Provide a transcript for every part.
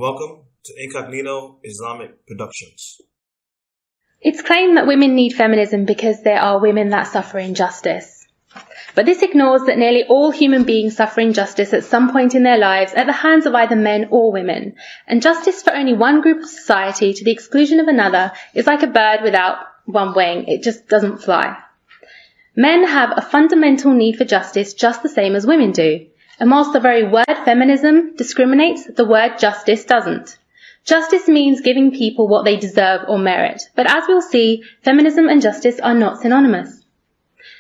Welcome to Incognito Islamic Productions. It's claimed that women need feminism because there are women that suffer injustice. But this ignores that nearly all human beings suffer injustice at some point in their lives at the hands of either men or women, and justice for only one group of society to the exclusion of another is like a bird without one wing. It just doesn't fly. Men have a fundamental need for justice just the same as women do. And whilst the very word feminism discriminates, the word justice doesn't. Justice means giving people what they deserve or merit. But as we'll see, feminism and justice are not synonymous.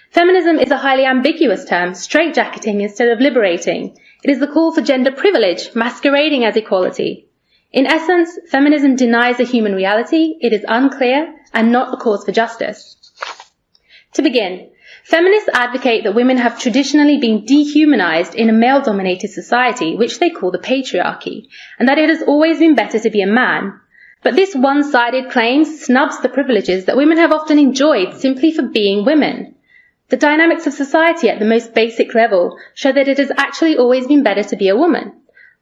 Feminism is a highly ambiguous term, straitjacketing instead of liberating. It is the call for gender privilege, masquerading as equality. In essence, feminism denies a human reality, it is unclear, and not a cause for justice. To begin, feminists advocate that women have traditionally been dehumanized in a male-dominated society, which they call the patriarchy, and that it has always been better to be a man. But this one-sided claim snubs the privileges that women have often enjoyed simply for being women. The dynamics of society at the most basic level show that it has actually always been better to be a woman.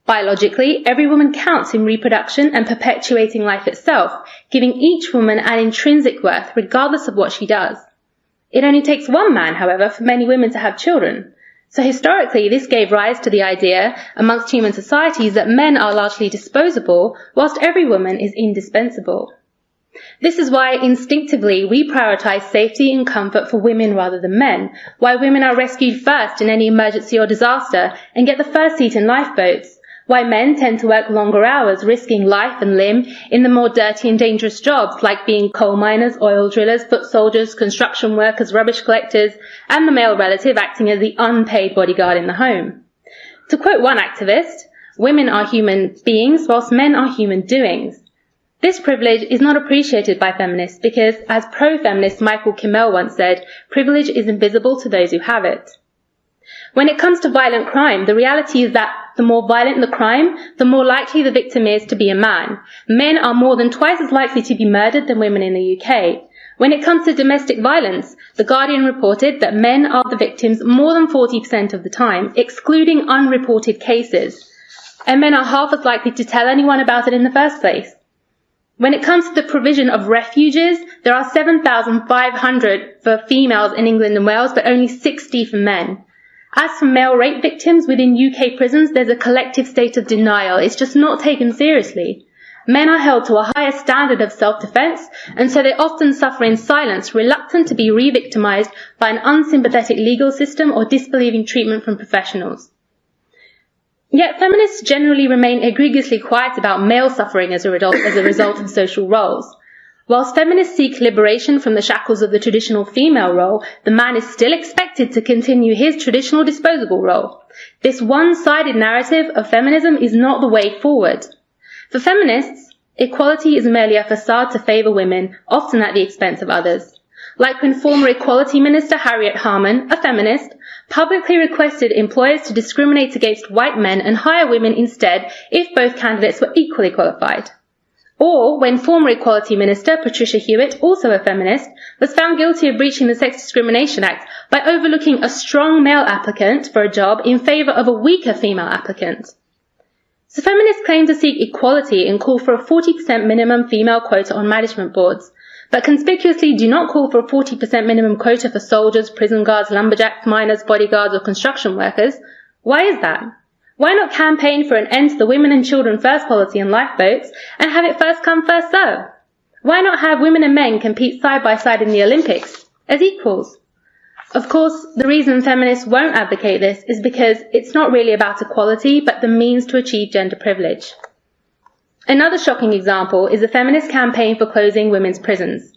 Biologically, every woman counts in reproduction and perpetuating life itself, giving each woman an intrinsic worth regardless of what she does. It only takes one man, however, for many women to have children. So historically, this gave rise to the idea amongst human societies that men are largely disposable, whilst every woman is indispensable. This is why instinctively we prioritize safety and comfort for women rather than men, why women are rescued first in any emergency or disaster and get the first seat in lifeboats, why men tend to work longer hours, risking life and limb in the more dirty and dangerous jobs like being coal miners, oil drillers, foot soldiers, construction workers, rubbish collectors, and the male relative acting as the unpaid bodyguard in the home. To quote one activist, women are human beings whilst men are human doings. This privilege is not appreciated by feminists because, as pro-feminist Michael Kimmel once said, privilege is invisible to those who have it. When it comes to violent crime, the reality is that the more violent the crime, the more likely the victim is to be a man. Men are more than twice as likely to be murdered than women in the UK. When it comes to domestic violence, The Guardian reported that men are the victims more than 40% of the time, excluding unreported cases. And men are half as likely to tell anyone about it in the first place. When it comes to the provision of refuges, there are 7,500 for females in England and Wales, but only 60 for men. As for male rape victims within UK prisons, there's a collective state of denial. It's just not taken seriously. Men are held to a higher standard of self-defense, and so they often suffer in silence, reluctant to be re-victimized by an unsympathetic legal system or disbelieving treatment from professionals. Yet feminists generally remain egregiously quiet about male suffering as a result of social roles. Whilst feminists seek liberation from the shackles of the traditional female role, the man is still expected to continue his traditional disposable role. This one-sided narrative of feminism is not the way forward. For feminists, equality is merely a façade to favour women, often at the expense of others. Like when former Equality Minister Harriet Harman, a feminist, publicly requested employers to discriminate against white men and hire women instead if both candidates were equally qualified. Or when former Equality Minister Patricia Hewitt, also a feminist, was found guilty of breaching the Sex Discrimination Act by overlooking a strong male applicant for a job in favour of a weaker female applicant. So feminists claim to seek equality and call for a 40% minimum female quota on management boards, but conspicuously do not call for a 40% minimum quota for soldiers, prison guards, lumberjacks, miners, bodyguards or construction workers. Why is that? Why not campaign for an end to the women and children first policy on lifeboats and have it first come, first serve? Why not have women and men compete side by side in the Olympics as equals? Of course, the reason feminists won't advocate this is because it's not really about equality, but the means to achieve gender privilege. Another shocking example is the feminist campaign for closing women's prisons.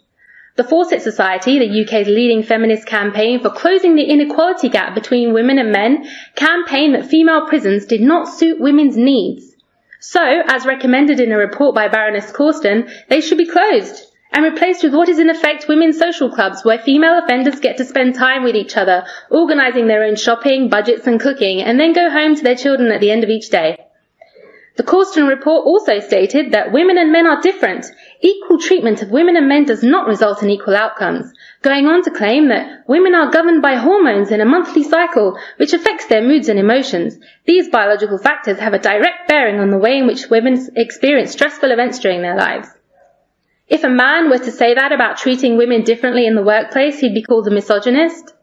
The Fawcett Society, the UK's leading feminist campaign for closing the inequality gap between women and men, campaigned that female prisons did not suit women's needs. So, as recommended in a report by Baroness Corsten, they should be closed and replaced with what is in effect women's social clubs, where female offenders get to spend time with each other, organising their own shopping, budgets and cooking, and then go home to their children at the end of each day. The Causton report also stated that women and men are different. Equal treatment of women and men does not result in equal outcomes, going on to claim that women are governed by hormones in a monthly cycle, which affects their moods and emotions. These biological factors have a direct bearing on the way in which women experience stressful events during their lives. If a man were to say that about treating women differently in the workplace, he'd be called a misogynist.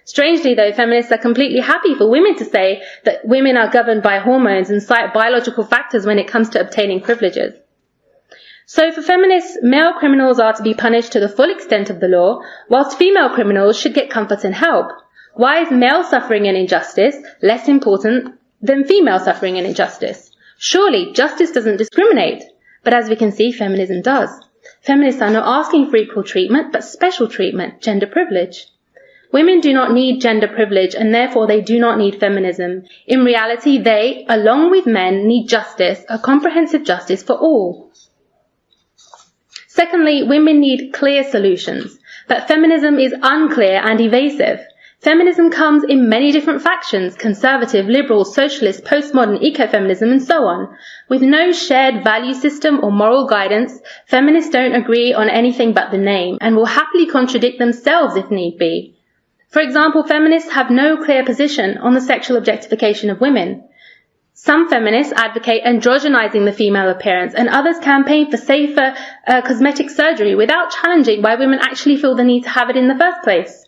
Strangely, though, feminists are completely happy for women to say that women are governed by hormones and cite biological factors when it comes to obtaining privileges. So for feminists, male criminals are to be punished to the full extent of the law, whilst female criminals should get comfort and help. Why is male suffering and injustice less important than female suffering and injustice? Surely justice doesn't discriminate. But as we can see, feminism does. Feminists are not asking for equal treatment, but special treatment, gender privilege. Women do not need gender privilege, and therefore they do not need feminism. In reality, they, along with men, need justice, a comprehensive justice for all. Secondly, women need clear solutions, but feminism is unclear and evasive. Feminism comes in many different factions, conservative, liberal, socialist, postmodern, ecofeminism, and so on. With no shared value system or moral guidance, feminists don't agree on anything but the name, and will happily contradict themselves if need be. For example, feminists have no clear position on the sexual objectification of women. Some feminists advocate androgenizing the female appearance, and others campaign for safer cosmetic surgery without challenging why women actually feel the need to have it in the first place.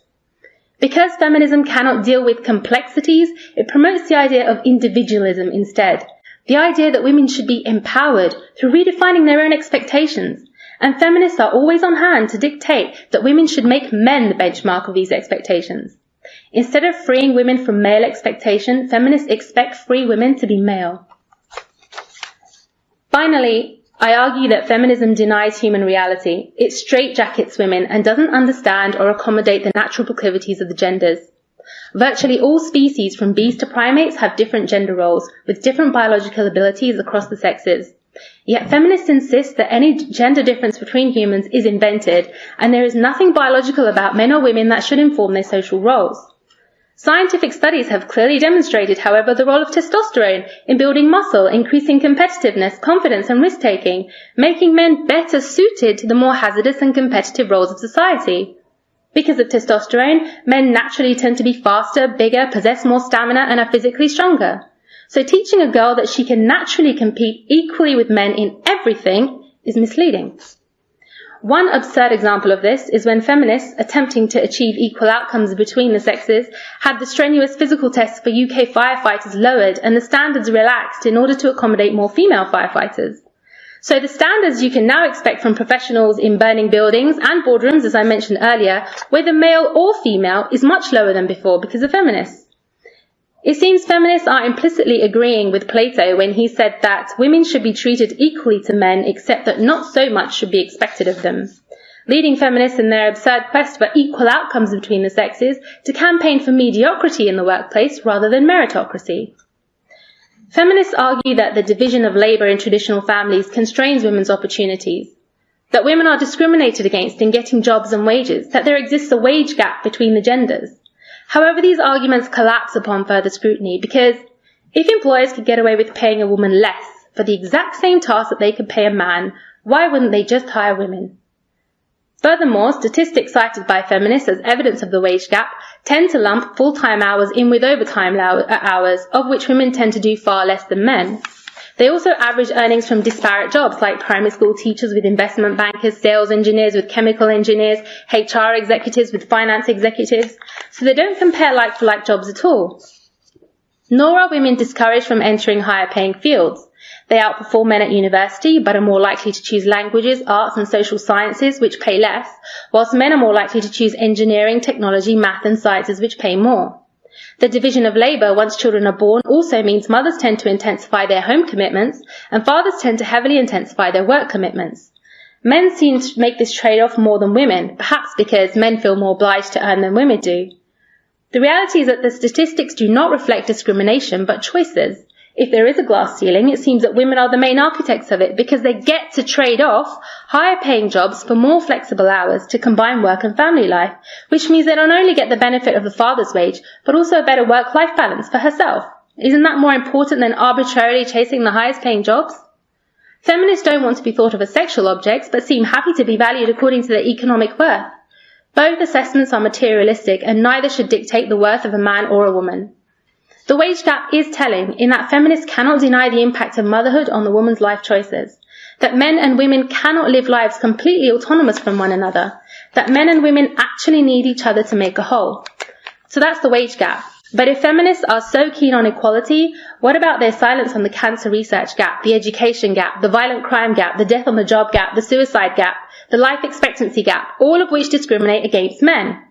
Because feminism cannot deal with complexities, it promotes the idea of individualism instead. The idea that women should be empowered through redefining their own expectations. And feminists are always on hand to dictate that women should make men the benchmark of these expectations. Instead of freeing women from male expectation, feminists expect free women to be male. Finally, I argue that feminism denies human reality. It straitjackets women and doesn't understand or accommodate the natural proclivities of the genders. Virtually all species, from bees to primates, have different gender roles, with different biological abilities across the sexes. Yet feminists insist that any gender difference between humans is invented, and there is nothing biological about men or women that should inform their social roles. Scientific studies have clearly demonstrated, however, the role of testosterone in building muscle, increasing competitiveness, confidence and risk-taking, making men better suited to the more hazardous and competitive roles of society. Because of testosterone, men naturally tend to be faster, bigger, possess more stamina and are physically stronger. So teaching a girl that she can naturally compete equally with men in everything is misleading. One absurd example of this is when feminists, attempting to achieve equal outcomes between the sexes, had the strenuous physical tests for UK firefighters lowered and the standards relaxed in order to accommodate more female firefighters. So the standards you can now expect from professionals in burning buildings and boardrooms, as I mentioned earlier, whether male or female, is much lower than before because of feminists. It seems feminists are implicitly agreeing with Plato when he said that women should be treated equally to men, except that not so much should be expected of them, leading feminists in their absurd quest for equal outcomes between the sexes to campaign for mediocrity in the workplace rather than meritocracy. Feminists argue that the division of labour in traditional families constrains women's opportunities, that women are discriminated against in getting jobs and wages, that there exists a wage gap between the genders. However, these arguments collapse upon further scrutiny because if employers could get away with paying a woman less for the exact same task that they could pay a man, why wouldn't they just hire women? Furthermore, statistics cited by feminists as evidence of the wage gap tend to lump full-time hours in with overtime hours, of which women tend to do far less than men. They also average earnings from disparate jobs like primary school teachers with investment bankers, sales engineers with chemical engineers, HR executives with finance executives, so they don't compare like-for-like jobs at all. Nor are women discouraged from entering higher-paying fields. They outperform men at university, but are more likely to choose languages, arts and social sciences, which pay less, whilst men are more likely to choose engineering, technology, math and sciences, which pay more. The division of labour once children are born also means mothers tend to intensify their home commitments and fathers tend to heavily intensify their work commitments. Men seem to make this trade-off more than women, perhaps because men feel more obliged to earn than women do. The reality is that the statistics do not reflect discrimination, but choices. If there is a glass ceiling, it seems that women are the main architects of it because they get to trade off higher paying jobs for more flexible hours to combine work and family life, which means they not only get the benefit of the father's wage, but also a better work-life balance for herself. Isn't that more important than arbitrarily chasing the highest paying jobs? Feminists don't want to be thought of as sexual objects, but seem happy to be valued according to their economic worth. Both assessments are materialistic, and neither should dictate the worth of a man or a woman. The wage gap is telling in that feminists cannot deny the impact of motherhood on the woman's life choices, that men and women cannot live lives completely autonomous from one another, that men and women actually need each other to make a whole. So that's the wage gap. But if feminists are so keen on equality, what about their silence on the cancer research gap, the education gap, the violent crime gap, the death on the job gap, the suicide gap, the life expectancy gap, all of which discriminate against men?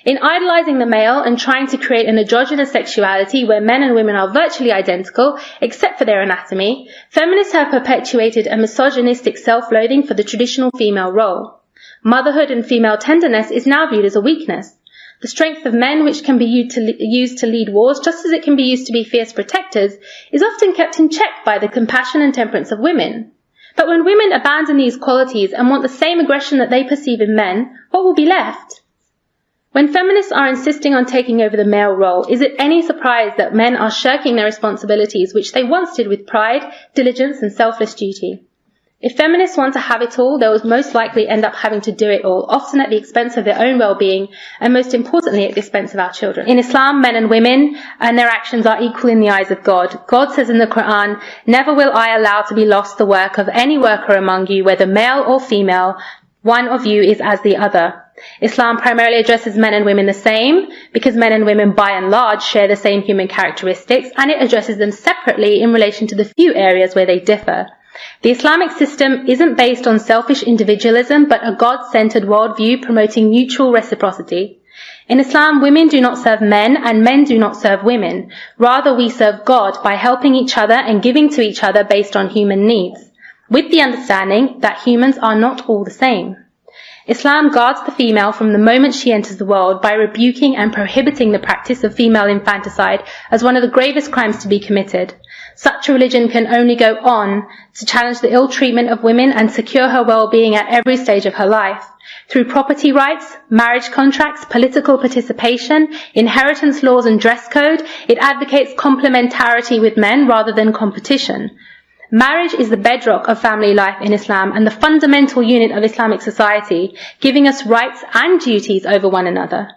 In idolizing the male and trying to create an androgynous sexuality where men and women are virtually identical, except for their anatomy, feminists have perpetuated a misogynistic self-loathing for the traditional female role. Motherhood and female tenderness is now viewed as a weakness. The strength of men, which can be used to lead wars just as it can be used to be fierce protectors, is often kept in check by the compassion and temperance of women. But when women abandon these qualities and want the same aggression that they perceive in men, what will be left? When feminists are insisting on taking over the male role, is it any surprise that men are shirking their responsibilities, which they once did with pride, diligence, and selfless duty? If feminists want to have it all, they will most likely end up having to do it all, often at the expense of their own well-being, and most importantly at the expense of our children. In Islam, men and women and their actions are equal in the eyes of God. God says in the Quran, "Never will I allow to be lost the work of any worker among you, whether male or female, one of you is as the other." Islam primarily addresses men and women the same, because men and women by and large share the same human characteristics, and it addresses them separately in relation to the few areas where they differ. The Islamic system isn't based on selfish individualism, but a God-centered worldview promoting mutual reciprocity. In Islam, women do not serve men and men do not serve women. Rather, we serve God by helping each other and giving to each other based on human needs, with the understanding that humans are not all the same. Islam guards the female from the moment she enters the world by rebuking and prohibiting the practice of female infanticide as one of the gravest crimes to be committed. Such a religion can only go on to challenge the ill treatment of women and secure her well-being at every stage of her life. Through property rights, marriage contracts, political participation, inheritance laws and dress code, it advocates complementarity with men rather than competition. Marriage is the bedrock of family life in Islam and the fundamental unit of Islamic society, giving us rights and duties over one another.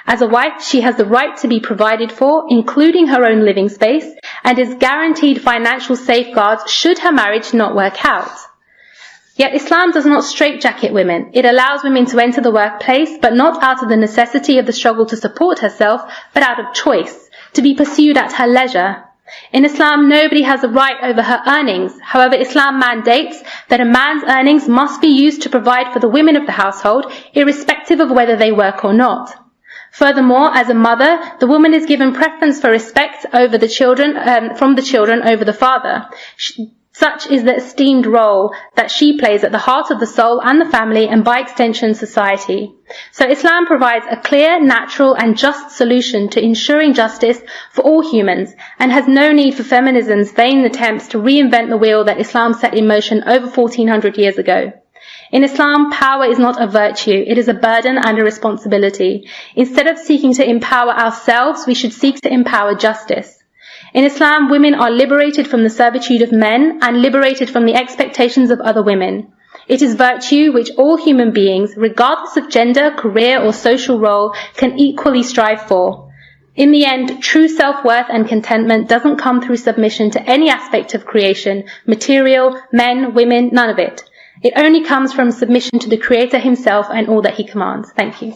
As a wife, she has the right to be provided for, including her own living space, and is guaranteed financial safeguards should her marriage not work out. Yet Islam does not straitjacket women. It allows women to enter the workplace, but not out of the necessity of the struggle to support herself, but out of choice, to be pursued at her leisure. In Islam, nobody has a right over her earnings. However, Islam mandates that a man's earnings must be used to provide for the women of the household, irrespective of whether they work or not. Furthermore, as a mother, the woman is given preference for respect over the children, from the children over the father. Such is the esteemed role that she plays at the heart of the soul and the family, and by extension society. So Islam provides a clear, natural and just solution to ensuring justice for all humans, and has no need for feminism's vain attempts to reinvent the wheel that Islam set in motion over 1400 years ago. In Islam, power is not a virtue, it is a burden and a responsibility. Instead of seeking to empower ourselves, we should seek to empower justice. In Islam, women are liberated from the servitude of men and liberated from the expectations of other women. It is virtue which all human beings, regardless of gender, career or social role, can equally strive for. In the end, true self-worth and contentment doesn't come through submission to any aspect of creation, material, men, women, none of it. It only comes from submission to the Creator himself and all that he commands. Thank you.